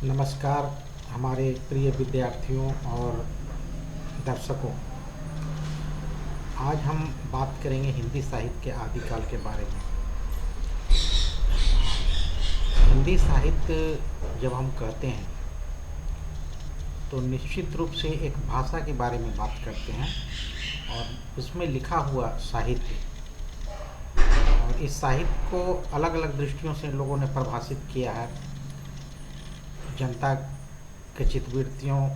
नमस्कार हमारे प्रिय विद्यार्थियों और दर्शकों। आज हम बात करेंगे हिंदी साहित्य के आदिकाल के बारे में। हिंदी साहित्य जब हम कहते हैं तो निश्चित रूप से एक भाषा के बारे में बात करते हैं और उसमें लिखा हुआ साहित्य, और इस साहित्य को अलग अलग दृष्टियों से लोगों ने परिभाषित किया है। जनता के चित्तवृत्तियों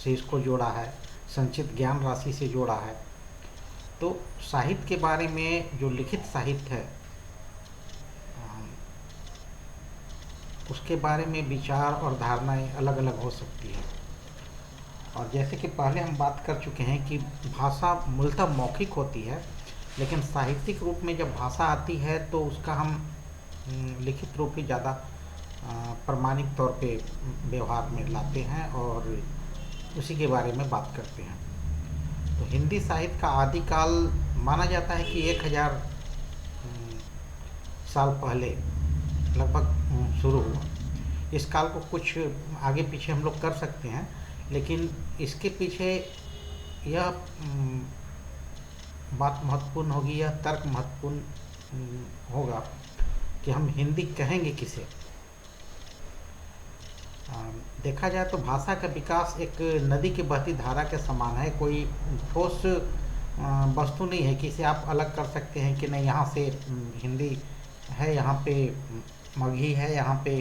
से इसको जोड़ा है, संचित ज्ञान राशि से जोड़ा है। तो साहित्य के बारे में जो लिखित साहित्य है उसके बारे में विचार और धारणाएं अलग अलग हो सकती है। और जैसे कि पहले हम बात कर चुके हैं कि भाषा मूलतः मौखिक होती है, लेकिन साहित्यिक रूप में जब भाषा आती है तो उसका हम लिखित रूप ही ज़्यादा प्रमाणिक तौर पे व्यवहार में लाते हैं और उसी के बारे में बात करते हैं। तो हिंदी साहित्य का आदिकाल माना जाता है कि 1000 साल पहले लगभग शुरू हुआ। इस काल को कुछ आगे पीछे हम लोग कर सकते हैं, लेकिन इसके पीछे यह बात महत्वपूर्ण होगी, यह तर्क महत्वपूर्ण होगा कि हम हिंदी कहेंगे किसे। देखा जाए तो भाषा का विकास एक नदी की बहती धारा के समान है। कोई ठोस वस्तु नहीं है कि इसे आप अलग कर सकते हैं कि नहीं यहाँ से हिंदी है, यहाँ पे मगही है, यहाँ पे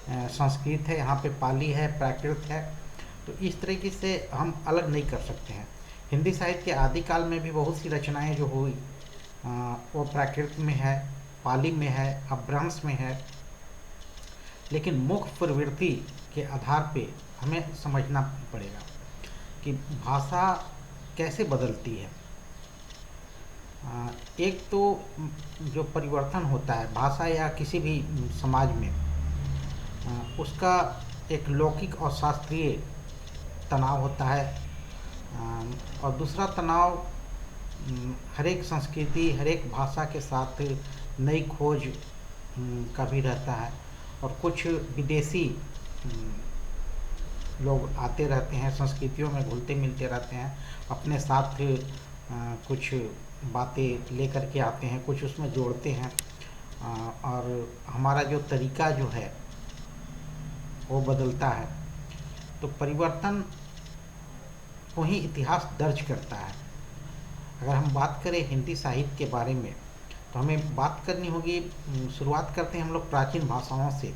संस्कृत है, यहाँ पे पाली है, प्राकृत है। तो इस तरीके से हम अलग नहीं कर सकते हैं। हिंदी साहित्य के आदिकाल में भी बहुत सी रचनाएं जो हुई वो प्राकृत में है, पाली में है, अपभ्रंश में है। लेकिन मुख्य प्रवृत्ति के आधार पे हमें समझना पड़ेगा कि भाषा कैसे बदलती है। एक तो जो परिवर्तन होता है भाषा या किसी भी समाज में, उसका एक लौकिक और शास्त्रीय तनाव होता है, और दूसरा तनाव हर एक संस्कृति हर एक भाषा के साथ नई खोज का भी रहता है। और कुछ विदेशी लोग आते रहते हैं, संस्कृतियों में घुलते मिलते रहते हैं, अपने साथ कुछ बातें लेकर के आते हैं, कुछ उसमें जोड़ते हैं, और हमारा जो तरीका जो है वो बदलता है। तो परिवर्तन को ही इतिहास दर्ज करता है। अगर हम बात करें हिंदी साहित्य के बारे में तो हमें बात करनी होगी, शुरुआत करते हैं हम लोग प्राचीन भाषाओं से।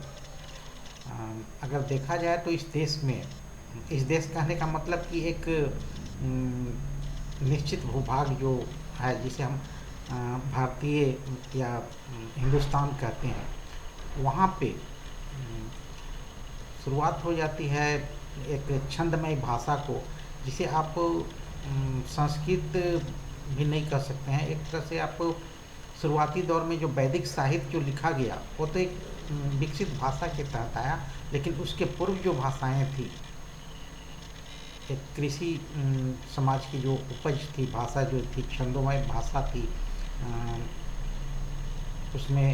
अगर देखा जाए तो इस देश कहने का मतलब कि एक निश्चित भूभाग जो है, जिसे हम भारतीय या हिंदुस्तान कहते हैं, वहाँ पे शुरुआत हो जाती है एक छंदमय भाषा को, जिसे आप संस्कृत भी नहीं कह सकते हैं। एक तरह से आप शुरुआती दौर में जो वैदिक साहित्य जो लिखा गया वो तो एक विकसित भाषा के तहत आया, लेकिन उसके पूर्व जो भाषाएं थी, एक कृषि समाज की जो उपज थी, भाषा जो थी, छंदोमय भाषा थी, उसमें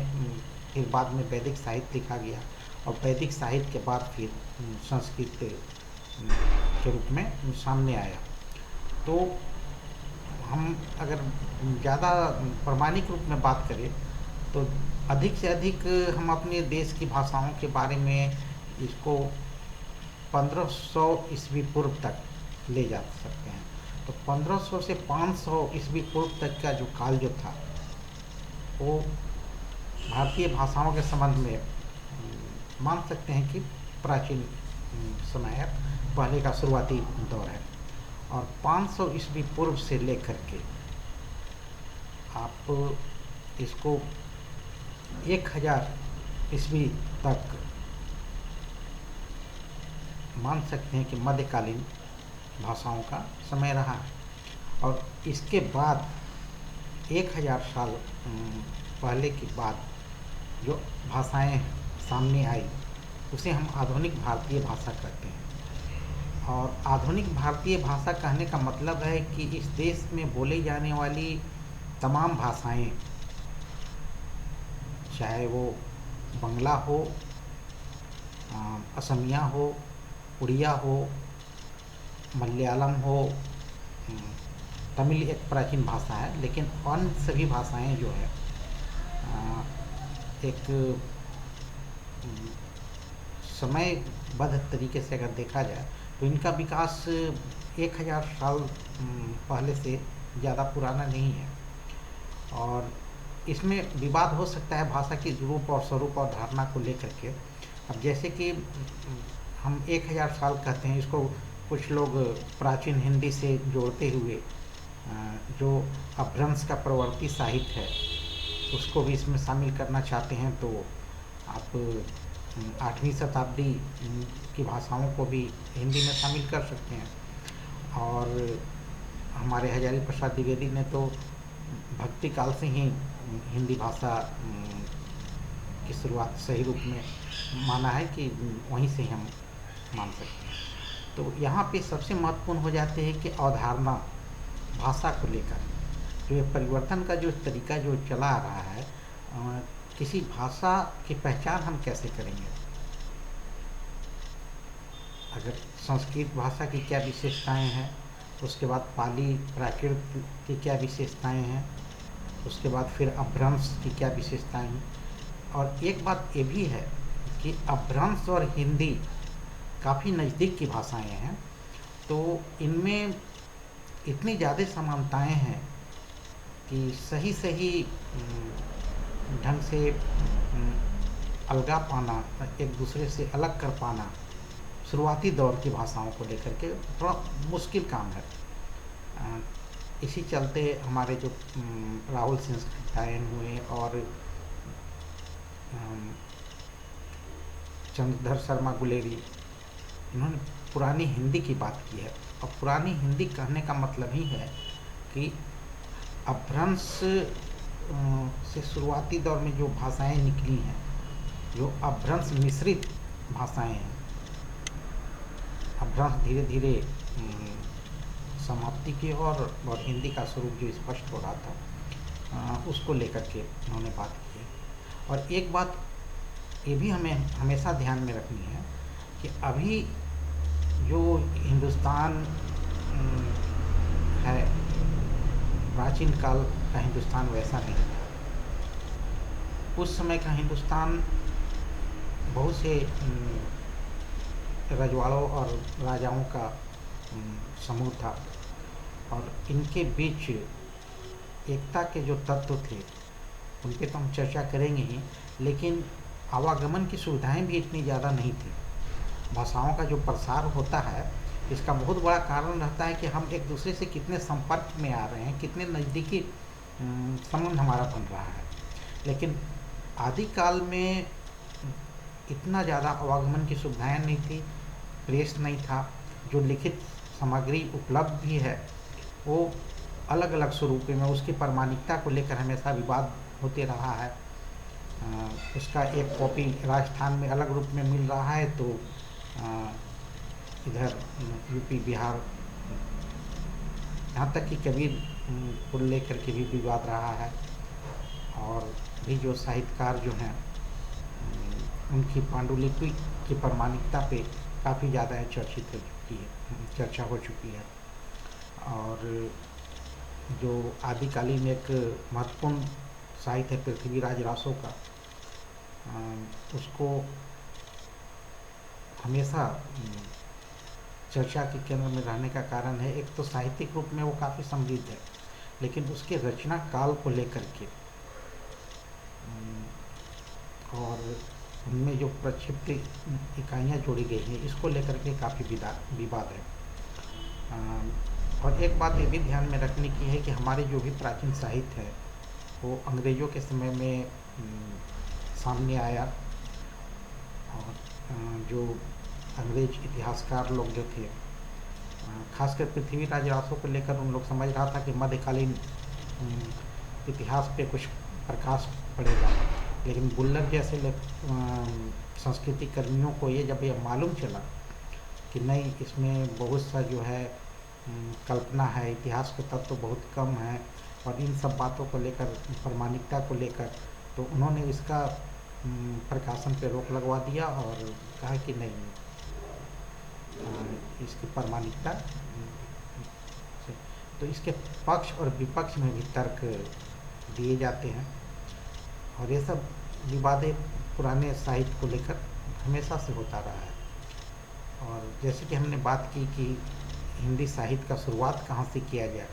फिर बाद में वैदिक साहित्य लिखा गया, और वैदिक साहित्य के बाद फिर संस्कृत के रूप में सामने आया। तो हम अगर ज़्यादा प्रमाणिक रूप में बात करें तो अधिक से अधिक हम अपने देश की भाषाओं के बारे में इसको 1500 ईस्वी पूर्व तक ले जा सकते हैं। तो 1500 से 500 ईस्वी पूर्व तक का जो काल जो था वो भारतीय भाषाओं के संबंध में मान सकते हैं कि प्राचीन समय है, पहले का शुरुआती दौर है। और 500 ईस्वी पूर्व से लेकर के आप इसको 1000 ईस्वी तक मान सकते हैं कि मध्यकालीन भाषाओं का समय रहा। और इसके बाद 1000 साल पहले के बाद जो भाषाएं सामने आई उसे हम आधुनिक भारतीय भाषा कहते हैं। और आधुनिक भारतीय भाषा कहने का मतलब है कि इस देश में बोली जाने वाली तमाम भाषाएं, चाहे वो बंगला हो, असमिया हो, उड़िया हो, मलयालम हो, तमिल एक प्राचीन भाषा है, लेकिन अन्य सभी भाषाएं जो है एक समयबद्ध तरीके से अगर देखा जाए तो इनका विकास 1000 साल पहले से ज़्यादा पुराना नहीं है। और इसमें विवाद हो सकता है भाषा की रूप और स्वरूप और धारणा को लेकर के। अब जैसे कि हम 1000 साल कहते हैं, इसको कुछ लोग प्राचीन हिंदी से जोड़ते हुए जो अपभ्रंश का प्रवर्ती साहित्य है उसको भी इसमें शामिल करना चाहते हैं, तो आप 8वीं शताब्दी की भाषाओं को भी हिंदी में शामिल कर सकते हैं। और हमारे हजारी प्रसाद द्विवेदी ने तो भक्ति काल से ही हिंदी भाषा की शुरुआत सही रूप में माना है कि वहीं से हम मान सकते हैं। तो यहाँ पे सबसे महत्वपूर्ण हो जाते हैं कि अवधारणा भाषा को लेकर जो ये परिवर्तन का जो तरीका जो चला आ रहा है, किसी भाषा की पहचान हम कैसे करेंगे। अगर संस्कृत भाषा की क्या विशेषताएं हैं, उसके बाद पाली प्राकृत की क्या विशेषताएं हैं, उसके बाद फिर अपभ्रंश की क्या विशेषताएं हैं। और एक बात ये भी है कि अपभ्रंश और हिंदी काफ़ी नज़दीक की भाषाएं हैं, तो इनमें इतनी ज़्यादा समानताएं हैं कि सही सही ढंग से अलगा पाना, एक दूसरे से अलग कर पाना शुरुआती दौर की भाषाओं को लेकर के थोड़ा मुश्किल काम है। इसी चलते हमारे जो राहुल संस्कृतायन हुए और चंद्रधर शर्मा गुलेरी, इन्होंने पुरानी हिंदी की बात की है। और पुरानी हिंदी कहने का मतलब ही है कि अपभ्रंश से शुरुआती दौर में जो भाषाएं निकली हैं, जो अपभ्रंश मिश्रित भाषाएं हैं, अपभ्रंश धीरे धीरे समाप्ति की और हिंदी का स्वरूप जो स्पष्ट हो रहा था, उसको लेकर के उन्होंने बात की है। और एक बात ये भी हमें हमेशा ध्यान में रखनी है कि अभी जो हिंदुस्तान है, प्राचीन काल का हिंदुस्तान वैसा नहीं था। उस समय का हिंदुस्तान बहुत से रजवाड़ों और राजाओं का समूह था, और इनके बीच एकता के जो तत्व थे उन पे तो हम चर्चा करेंगे ही, लेकिन आवागमन की सुविधाएं भी इतनी ज़्यादा नहीं थी। भाषाओं का जो प्रसार होता है, इसका बहुत बड़ा कारण रहता है कि हम एक दूसरे से कितने संपर्क में आ रहे हैं, कितने नज़दीकी संबंध हमारा बन रहा है। लेकिन आदिकाल में इतना ज़्यादा आवागमन की सुविधाएं नहीं थी, प्रेस नहीं था, जो लिखित सामग्री उपलब्ध भी है वो अलग अलग स्वरूप में, उसकी प्रामाणिकता को लेकर हमेशा विवाद होते रहा है। उसका एक कॉपी राजस्थान में अलग रूप में मिल रहा है, तो इधर यूपी बिहार, यहाँ तक कि कबीर को लेकर के भी विवाद रहा है। और भी जो साहित्यकार जो हैं उनकी पांडुलिपि की प्रामाणिकता पे काफ़ी ज़्यादा चर्चित हो चुकी है, चर्चा हो चुकी है। और जो आदिकालीन एक महत्वपूर्ण साहित्य है पृथ्वीराज रासो का, उसको हमेशा चर्चा के केंद्र में रहने का कारण है, एक तो साहित्यिक रूप में वो काफ़ी समृद्ध है, लेकिन उसके रचना काल को लेकर के और उनमें जो प्रक्षिप्त इकाइयाँ जोड़ी गई हैं, इसको लेकर के काफ़ी विवाद है। और एक बात ये भी ध्यान में रखने की है कि हमारे जो भी प्राचीन साहित्य है वो अंग्रेज़ों के समय में सामने आया, और जो अंग्रेज इतिहासकार लोग जो थे, खासकर पृथ्वीराज रासो को लेकर उन लोग समझ रहा था कि मध्यकालीन इतिहास पे कुछ प्रकाश पड़ेगा। लेकिन बुल्लर जैसे संस्कृति कर्मियों को जब ये मालूम चला कि नहीं, इसमें बहुत सा जो है कल्पना है, इतिहास के तत्व तो बहुत कम है, और इन सब बातों को लेकर, प्रामाणिकता को लेकर, तो उन्होंने इसका प्रकाशन पे रोक लगवा दिया और कहा कि नहीं, इसकी प्रामाणिकता से। तो इसके पक्ष और विपक्ष में भी तर्क दिए जाते हैं और ये सब विवादें पुराने साहित्य को लेकर हमेशा से होता रहा है। और जैसे कि हमने बात की कि हिंदी साहित्य का शुरुआत कहाँ से किया गया,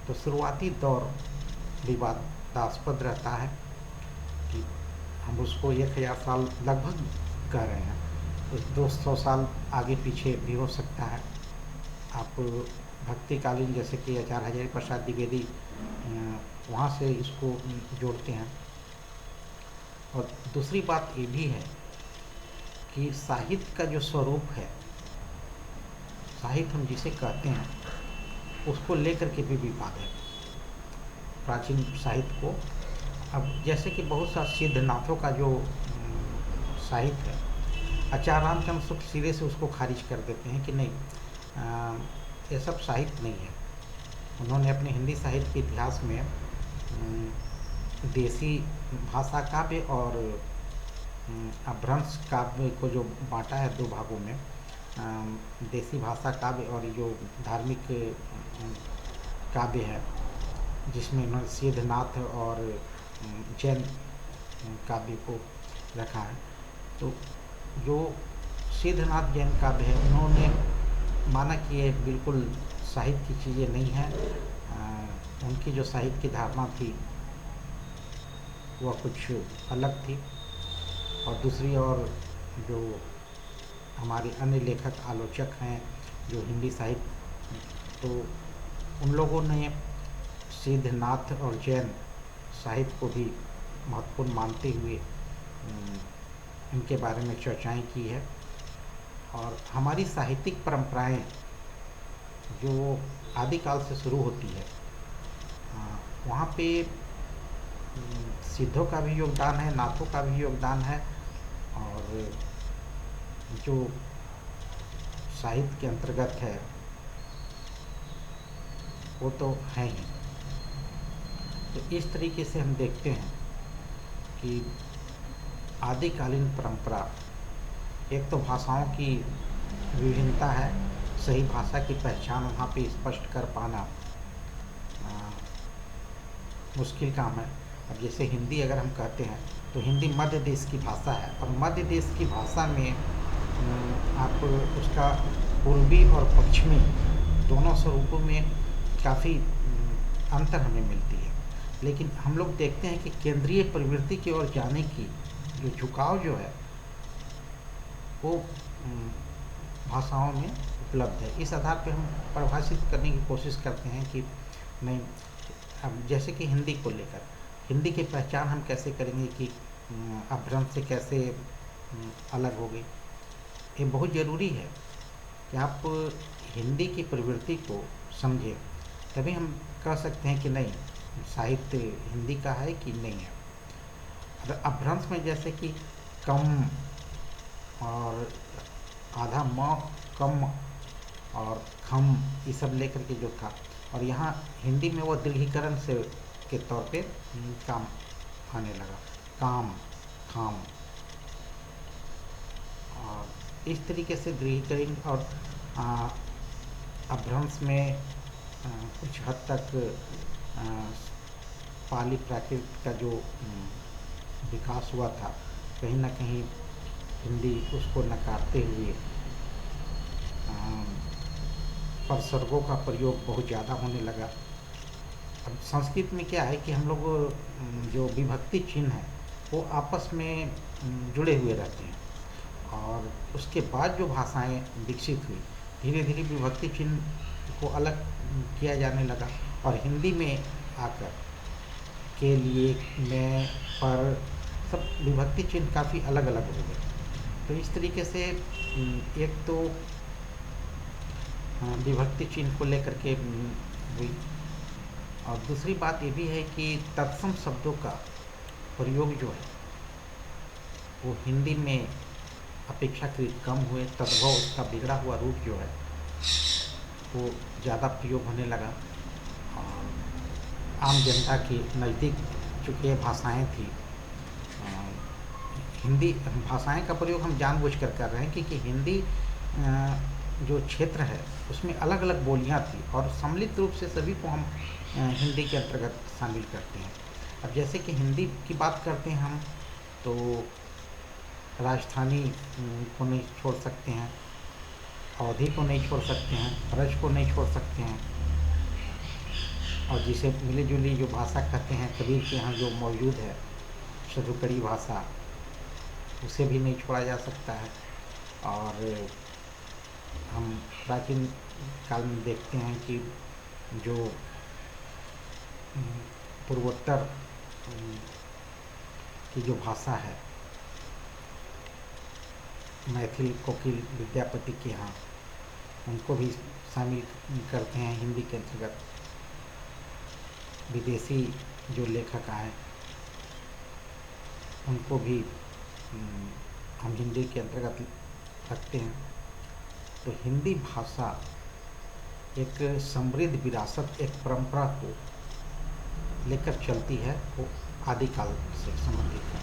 तो शुरुआती दौर विवादास्पद रहता है कि हम उसको 1000 साल लगभग कह रहे हैं, तो 200 साल आगे पीछे भी हो सकता है। आप भक्तिकालीन जैसे कि आचार्य हजारी प्रसाद द्विवेदी वहाँ से इसको जोड़ते हैं। और दूसरी बात ये भी है कि साहित्य का जो स्वरूप है, साहित्य हम जिसे कहते हैं, उसको लेकर के भी विवाद है प्राचीन साहित्य को। अब जैसे कि बहुत सा सिद्धनाथों का जो साहित्य है, आचार्य रामचंद्र शुक्ल सिरे से उसको खारिज कर देते हैं कि नहीं, ये सब साहित्य नहीं है। उन्होंने अपने हिंदी साहित्य के इतिहास में देसी भाषा काव्य और अपभ्रंश काव्य को जो बांटा है दो भागों में, देसी भाषा काव्य और जो धार्मिक काव्य है जिसमें उन्होंने सिद्धनाथ और जैन काव्य को रखा है। तो जो सिद्धनाथ जैन काव्य है, उन्होंने माना कि ये बिल्कुल साहित्य की चीज़ें नहीं हैं। उनकी जो साहित्य की धारणा थी वह कुछ अलग थी। और दूसरी ओर जो हमारे अन्य लेखक आलोचक हैं जो हिंदी साहित्य, तो उन लोगों ने सिद्धनाथ और जैन साहित्य को भी महत्वपूर्ण मानते हुए इनके बारे में चर्चाएं की है। और हमारी साहित्यिक परंपराएं जो आदिकाल से शुरू होती है, वहाँ पे सिद्धों का भी योगदान है, नाथों का भी योगदान है, और जो साहित्य के अंतर्गत है वो तो है ही। तो इस तरीके से हम देखते हैं कि आदिकालीन परंपरा, एक तो भाषाओं की विभिन्नता है, सही भाषा की पहचान वहाँ पे स्पष्ट कर पाना मुश्किल काम है। अब जैसे हिंदी अगर हम कहते हैं तो हिंदी मध्य देश की भाषा है, और मध्य देश की भाषा में आप उसका पूर्वी और पश्चिमी दोनों स्वरूपों में काफ़ी अंतर हमें मिलती है। लेकिन हम लोग देखते हैं कि केंद्रीय प्रवृत्ति की ओर जाने की जो झुकाव जो है वो भाषाओं में उपलब्ध है। इस आधार पर हम परिभाषित करने की कोशिश करते हैं कि नहीं, अब जैसे कि हिंदी को लेकर, हिंदी की पहचान हम कैसे करेंगे कि अपभ्रंश से कैसे अलग हो गई। ये बहुत ज़रूरी है कि आप हिंदी की प्रवृत्ति को समझें, तभी हम कह सकते हैं कि नहीं साहित्य हिंदी का है कि नहीं है। अगर अपभ्रंश में जैसे कि कम और आधा म, कम और खम, ये सब लेकर के जो था, और यहाँ हिंदी में वो दीर्घीकरण से के तौर पे काम आने लगा, काम, खाम, और इस तरीके से दीर्घीकरण और अपभ्रंश में कुछ हद तक पाली प्राकृत का जो विकास हुआ था, कहीं ना कहीं हिंदी उसको नकारते हुए परसर्गों का प्रयोग बहुत ज़्यादा होने लगा। अब संस्कृत में क्या है कि हम लोग जो विभक्ति चिन्ह है वो आपस में जुड़े हुए रहते हैं, और उसके बाद जो भाषाएं विकसित हुई, धीरे धीरे विभक्ति चिन्ह को अलग किया जाने लगा, और हिंदी में आकर के लिए, में, पर, सब विभक्ति चिन्ह काफ़ी अलग अलग हो गए। तो इस तरीके से एक तो विभक्ति चिन्ह को लेकर के हुई, और दूसरी बात ये भी है कि तत्सम शब्दों का प्रयोग जो है वो हिंदी में अपेक्षाकृत कम हुए, तद्भव उसका बिगड़ा हुआ रूप जो है वो ज़्यादा प्रयोग होने लगा। और आम जनता के नज़दीक चूँकि ये भाषाएँ थी, हिंदी भाषाएं का प्रयोग हम जानबूझकर कर रहे हैं, क्योंकि हिंदी जो क्षेत्र है उसमें अलग अलग बोलियां थी और सम्मिलित रूप से सभी को हम हिंदी के अंतर्गत शामिल करते हैं। अब जैसे कि हिंदी की बात करते हैं हम, तो राजस्थानी को नहीं छोड़ सकते हैं, अवधी को नहीं छोड़ सकते हैं, ब्रज को नहीं छोड़ सकते हैं, और जिसे मिली जुली जो भाषा कहते हैं कबीर के यहाँ जो मौजूद है शतुकड़ी भाषा, उसे भी नहीं छोड़ा जा सकता है। और हम प्राचीन काल में देखते हैं कि जो पूर्वोत्तर की जो भाषा है मैथिल कोकिल विद्यापति के यहाँ, उनको भी शामिल करते हैं हिंदी के अंतर्गत। विदेशी जो लेखक आए उनको भी हम हिंदी के अंतर्गत रखते हैं। तो हिंदी भाषा एक समृद्ध विरासत, एक परंपरा को लेकर चलती है, वो आदिकाल से संबंधित है।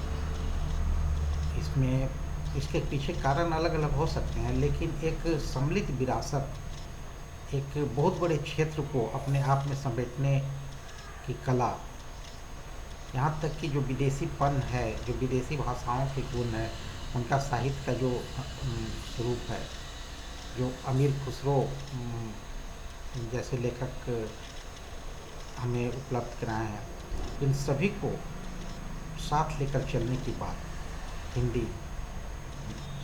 इसमें इसके पीछे कारण अलग अलग हो सकते हैं, लेकिन एक सम्मिलित विरासत, एक बहुत बड़े क्षेत्र को अपने आप में समेटने की कला, यहाँ तक कि जो विदेशीपन है, जो विदेशी भाषाओं के गुण है, उनका साहित्य का जो स्वरूप है, जो अमीर खुसरो जैसे लेखक हमें उपलब्ध कराए हैं, इन सभी को साथ लेकर चलने की बात हिंदी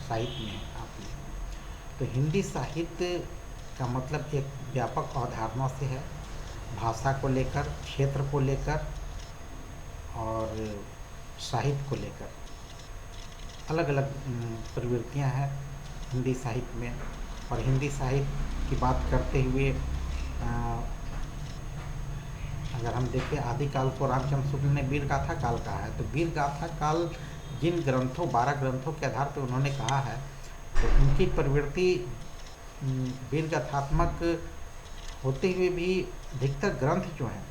साहित्य में आती है। तो हिंदी साहित्य का मतलब एक व्यापक अवधारणा से है, भाषा को लेकर, क्षेत्र को लेकर और साहित्य को लेकर अलग अलग प्रवृत्तियां हैं हिंदी साहित्य में। और हिंदी साहित्य की बात करते हुए अगर हम देखें आदिकाल को रामचंद्र शुक्ल ने वीर गाथा काल कहा है, तो वीर गाथा काल जिन ग्रंथों 12 ग्रंथों के आधार पर उन्होंने कहा है, तो उनकी प्रवृत्ति वीर गाथात्मक होते हुए भी अधिकतर ग्रंथ जो हैं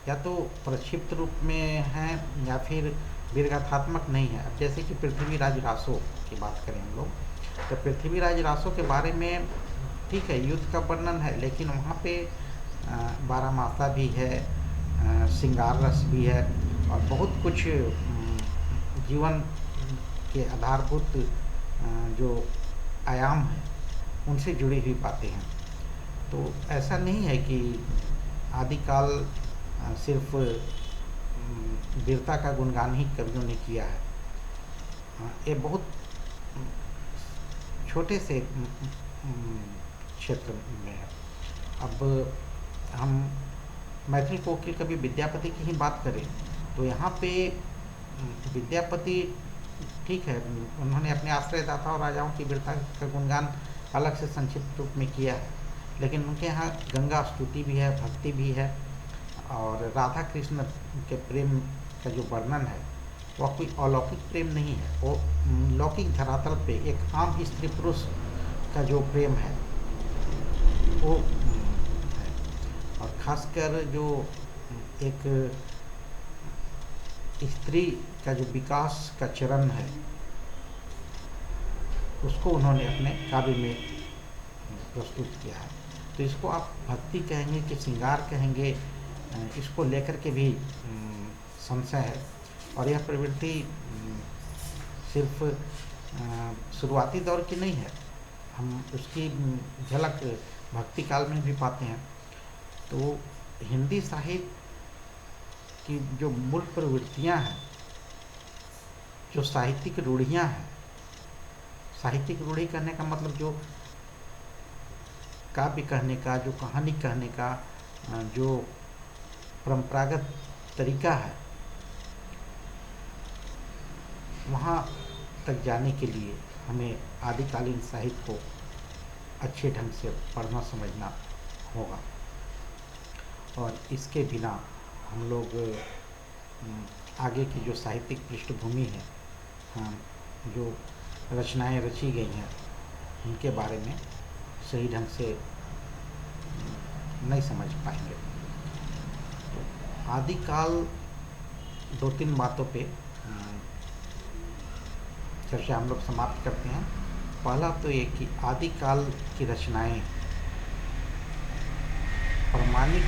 या तो प्रक्षिप्त रूप में हैं या फिर वीरगाथात्मक नहीं है। अब जैसे कि पृथ्वीराज रासो की बात करें हम लोग, तो पृथ्वीराज रासो के बारे में ठीक है युद्ध का वर्णन है, लेकिन वहाँ पे बारामासा भी है, श्रृंगार रस भी है और बहुत कुछ जीवन के आधारभूत जो आयाम हैं उनसे जुड़ी हुई बातें हैं। तो ऐसा नहीं है कि आदिकाल सिर्फ वीरता का गुणगान ही कवियों ने किया है। ये बहुत छोटे से क्षेत्र में है। अब हम मैथिल कोकिल कवि विद्यापति की ही बात करें, तो यहाँ पे विद्यापति ठीक है, उन्होंने अपने आश्रयदाता और राजाओं की वीरता का गुणगान अलग से संक्षिप्त रूप में किया है, लेकिन उनके यहाँ गंगा स्तुति भी है, भक्ति भी है और राधा कृष्ण के प्रेम का जो वर्णन है वह कोई अलौकिक प्रेम नहीं है, वो लौकिक धरातल पे एक आम स्त्री पुरुष का जो प्रेम है वो है। और खासकर जो एक स्त्री का जो विकास का चरण है उसको उन्होंने अपने काव्य में प्रस्तुत किया है। तो इसको आप भक्ति कहेंगे कि श्रृंगार कहेंगे, इसको लेकर के भी संशय है। और यह प्रवृत्ति सिर्फ शुरुआती दौर की नहीं है, हम उसकी झलक भक्ति काल में भी पाते हैं। तो हिंदी साहित्य की जो मूल प्रवृत्तियां हैं, जो साहित्यिक रूढ़ियां हैं, साहित्यिक रूढ़ी कहने का मतलब जो काव्य कहने का, जो कहानी कहने का जो परंपरागत तरीका है, वहाँ तक जाने के लिए हमें आदिकालीन साहित्य को अच्छे ढंग से पढ़ना समझना होगा। और इसके बिना हम लोग आगे की जो साहित्यिक पृष्ठभूमि है, जो रचनाएं रची गई हैं, उनके बारे में सही ढंग से नहीं समझ पाएंगे। तो आदिकाल 2-3 बातों पे चर्चा हम लोग समाप्त करते हैं। पहला तो ये कि आदिकाल की रचनाएं प्रमाणिक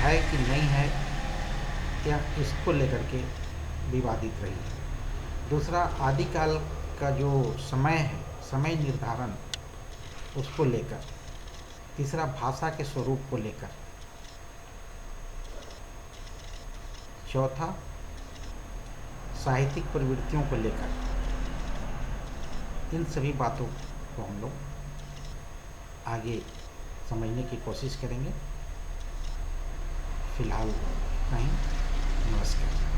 है कि नहीं है, या इसको लेकर के विवादित रही है। दूसरा, आदिकाल का जो समय है, समय निर्धारण, उसको लेकर। तीसरा, भाषा के स्वरूप को लेकर। चौथा, साहित्यिक प्रवृत्तियों को लेकर। इन सभी बातों को हम लोग आगे समझने की कोशिश करेंगे। फिलहाल नहीं, नमस्कार।